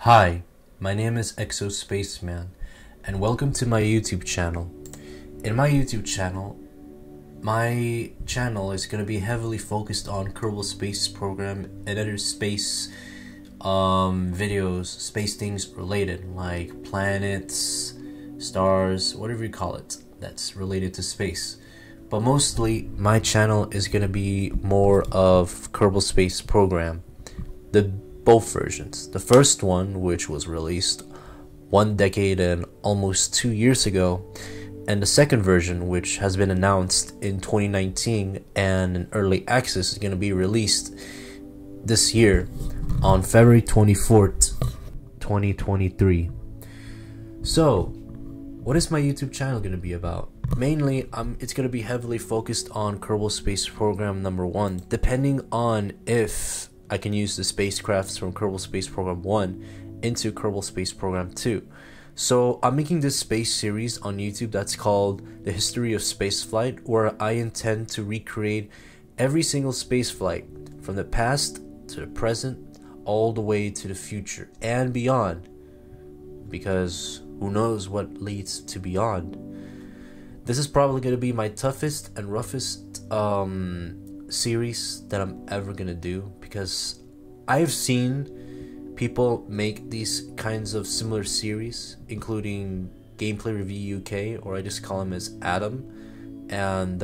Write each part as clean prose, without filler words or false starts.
Hi, my name is Exospaceman, and welcome to my YouTube channel. In my YouTube channel, my channel is going to be heavily focused on Kerbal Space Program and other space videos, space things related, like planets, stars, whatever you call it, that's related to space. But mostly, my channel is going to be more of Kerbal Space Program. Both versions. The first one, which was released 1 decade and almost 2 years ago, and the second version, which has been announced in 2019 and in early access, is going to be released this year on February 24th, 2023. So, what is my YouTube channel going to be about? Mainly, it's going to be heavily focused on Kerbal Space Program number 1, depending on if I can use the spacecrafts from Kerbal Space Program 1 into Kerbal Space Program 2. So I'm making this space series on YouTube that's called The History of Spaceflight, where I intend to recreate every single spaceflight from the past to the present, all the way to the future and beyond, because who knows what leads to beyond. This is probably going to be my toughest and roughest series that I'm ever gonna do, because I've seen people make these kinds of similar series, including Gameplay Review UK, or I just call him as Adam, and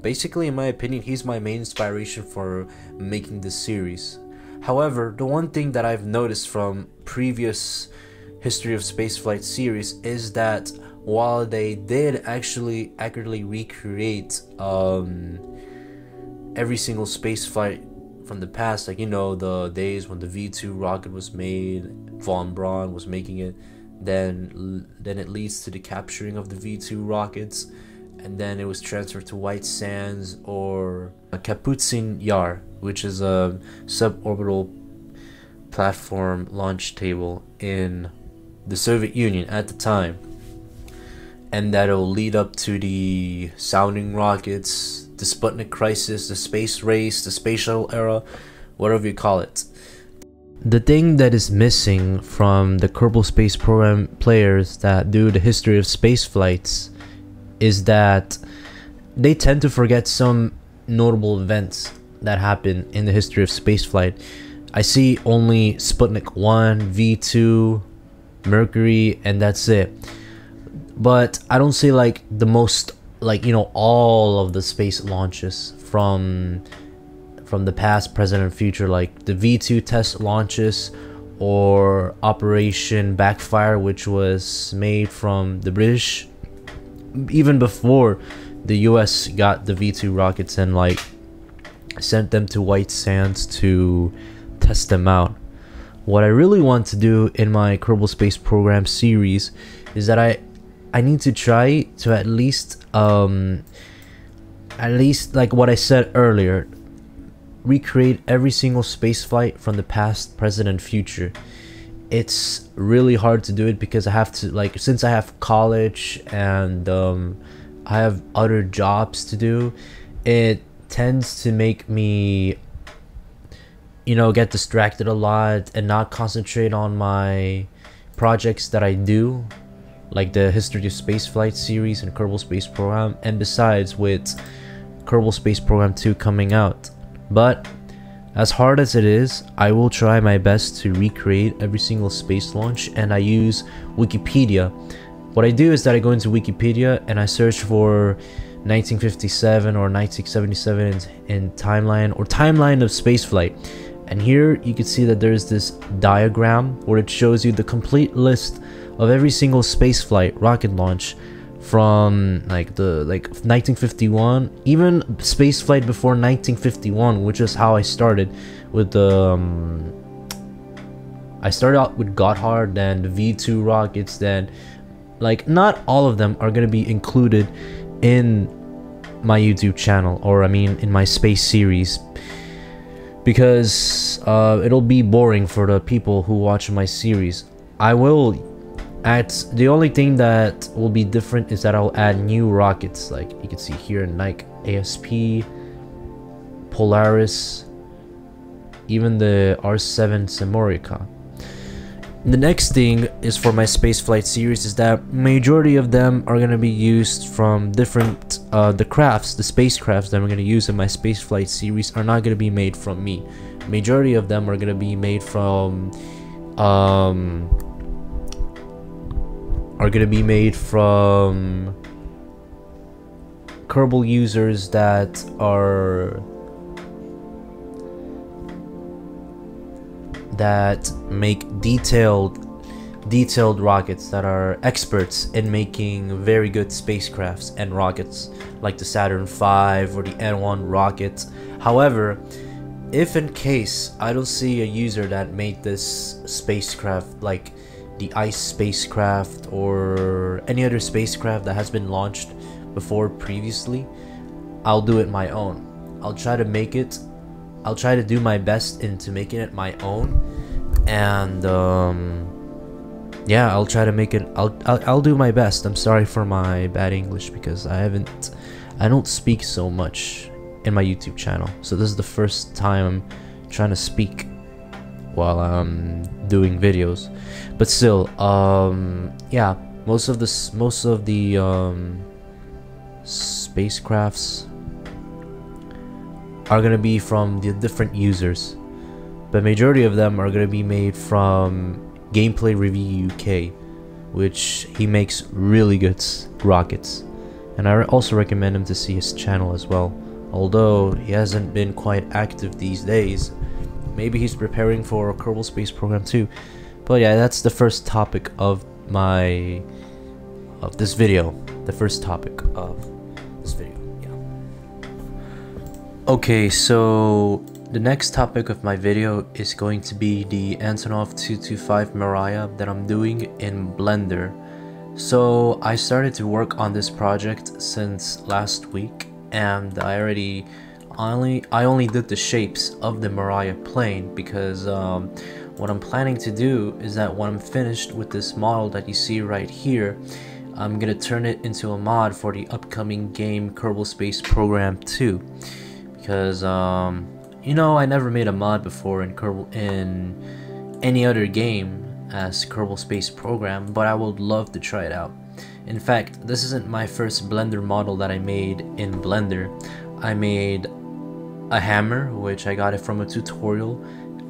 basically, in my opinion, he's my main inspiration for making this series. However, the one thing that I've noticed from previous History of Spaceflight series is that while they did actually accurately recreate every single space flight from the past, like, you know, the days when the V2 rocket was made, von Braun was making it, then it leads to the capturing of the V2 rockets, and then it was transferred to White Sands or Kapustin Yar, which is a suborbital platform launch table in the Soviet Union at the time, and that'll lead up to the sounding rockets, the Sputnik crisis, the space race, the space shuttle era, whatever you call it. The thing that is missing from the Kerbal Space Program players that do the history of space flights is that they tend to forget some notable events that happen in the history of spaceflight. I see only Sputnik 1, V2, Mercury, and that's it. But I don't see like the most, like, you know, all of the space launches from the past, present, and future, like the V2 test launches or Operation Backfire, which was made from the British even before the US got the V2 rockets and like sent them to White Sands to test them out. What I really want to do in my Kerbal Space Program series is that I need to try to at least like what I said earlier, recreate every single space flight from the past, present, and future. It's really hard to do it because I have to, like, since I have college and I have other jobs to do, it tends to make me, you know, get distracted a lot and not concentrate on my projects that I do, like the History of Spaceflight series and Kerbal Space Program, and besides with Kerbal Space Program 2 coming out. But as hard as it is, I will try my best to recreate every single space launch, and I use Wikipedia. What I do is that I go into Wikipedia and I search for 1957 or 1977 in timeline or timeline of spaceflight. And here you can see that there's this diagram where it shows you the complete list of every single spaceflight rocket launch from like 1951, even spaceflight before 1951, which is how I started with the I started out with Gotthard, then the V2 rockets, then like not all of them are going to be included in my YouTube channel, or I mean in my space series, because it'll be boring for the people who watch my series. I will the only thing that will be different is that I'll add new rockets, like you can see here, Nike ASP, Polaris, even the R7 Samorica. The next thing is for my spaceflight series is that majority of them are gonna be used from different the spacecrafts that I'm gonna use in my spaceflight series are not gonna be made from me. Majority of them are gonna be made from Kerbal users that make detailed rockets, that are experts in making very good spacecrafts and rockets, like the Saturn V or the N1 rocket. However, if in case I don't see a user that made this spacecraft, like the ICE spacecraft or any other spacecraft that has been launched before previously, I'll do it my own. I'll try to do my best into making it my own, and yeah, I'll try to make it. I'll do my best. I'm sorry for my bad English because I don't speak so much in my YouTube channel, so this is the first time I'm trying to speak while I'm doing videos. But still, yeah, most of the spacecrafts are gonna be from the different users, but majority of them are gonna be made from Gameplay Review UK, which he makes really good rockets, and I also recommend him to see his channel as well. Although he hasn't been quite active these days, maybe he's preparing for a Kerbal Space Program too. But yeah, that's the first topic of this video. The first topic of this video. Yeah. Okay, so the next topic of my video is going to be the Antonov 225 Mirai that I'm doing in Blender. So I started to work on this project since last week, and I only did the shapes of the Mirai plane because what I'm planning to do is that when I'm finished with this model that you see right here, I'm gonna turn it into a mod for the upcoming game Kerbal Space Program 2, because you know, I never made a mod before in any other game as Kerbal Space Program, but I would love to try it out. In fact, this isn't my first Blender model that I made in Blender. I made a hammer, which I got it from a tutorial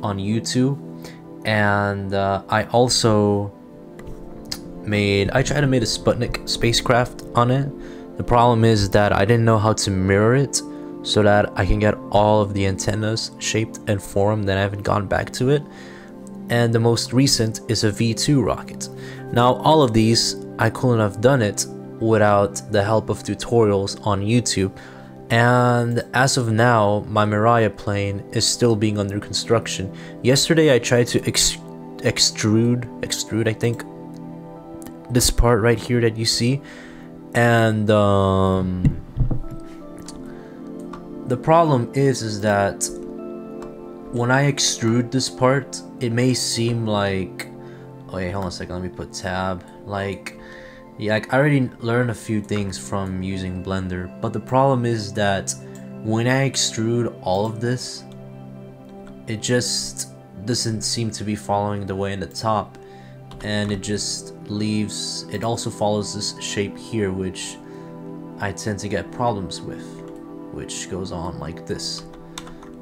on YouTube, and I tried to make a Sputnik spacecraft on it. The problem is that I didn't know how to mirror it so that I can get all of the antennas shaped and formed, then I haven't gone back to it. And the most recent is a V2 rocket. Now all of these, I couldn't have done it without the help of tutorials on YouTube. And as of now, my Mirai plane is still being under construction. Yesterday I tried to extrude I think, this part right here that you see, and the problem is that when I extrude this part, it may seem like, oh wait, hold on a second, let me put tab, like, yeah, I already learned a few things from using Blender, but the problem is that when I extrude all of this, it just doesn't seem to be following the way in the top, and it just leaves, it also follows this shape here, which I tend to get problems with, which goes on like this.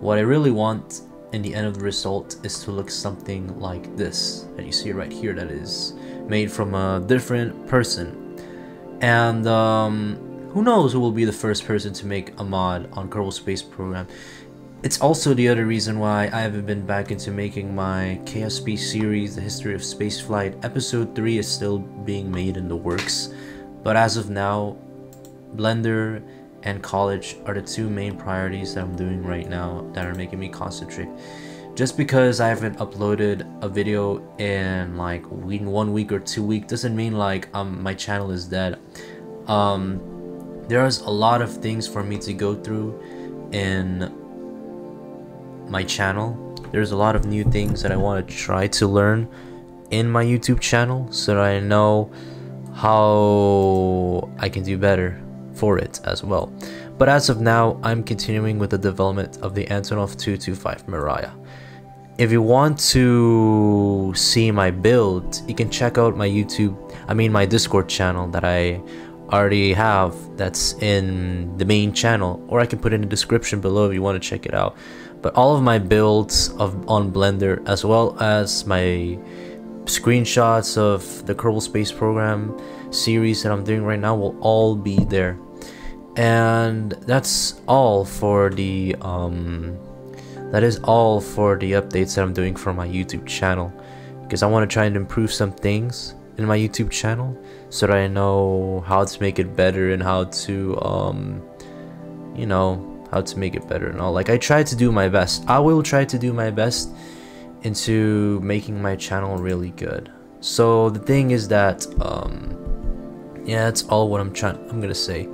What I really want in the end of the result is to look something like this that you see right here, that is made from a different person. And who knows who will be the first person to make a mod on Kerbal Space Program. It's also the other reason why I haven't been back into making my KSP series, The History of Spaceflight. Episode 3 is still being made in the works, but as of now, Blender and college are the two main priorities that I'm doing right now that are making me concentrate. Just because I haven't uploaded a video in like 1 week or 2 weeks doesn't mean like my channel is dead. There's a lot of things for me to go through in my channel. There's a lot of new things that I want to try to learn in my YouTube channel so that I know how I can do better for it as well. But as of now, I'm continuing with the development of the Antonov 225 Mirai. if you want to see my build, you can check out my my Discord channel that I already have, that's in the main channel, or I can put in the description below if you want to check it out. But all of my builds on Blender, as well as my screenshots of the Kerbal Space Program series that I'm doing right now, will all be there. And that's all for the that is all for the updates that I'm doing for my YouTube channel, because I want to try and improve some things in my YouTube channel so that I know how to make it better and how to you know, how to make it better and all. Like, I try to do my best. I will try to do my best into making my channel really good. So the thing is that yeah, that's all what I'm gonna say.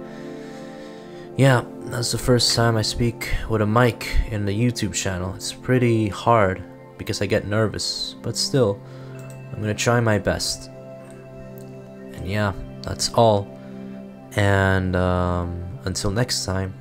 Yeah, that's the first time I speak with a mic in the YouTube channel. It's pretty hard because I get nervous, but still, I'm gonna try my best. And yeah, that's all. And until next time.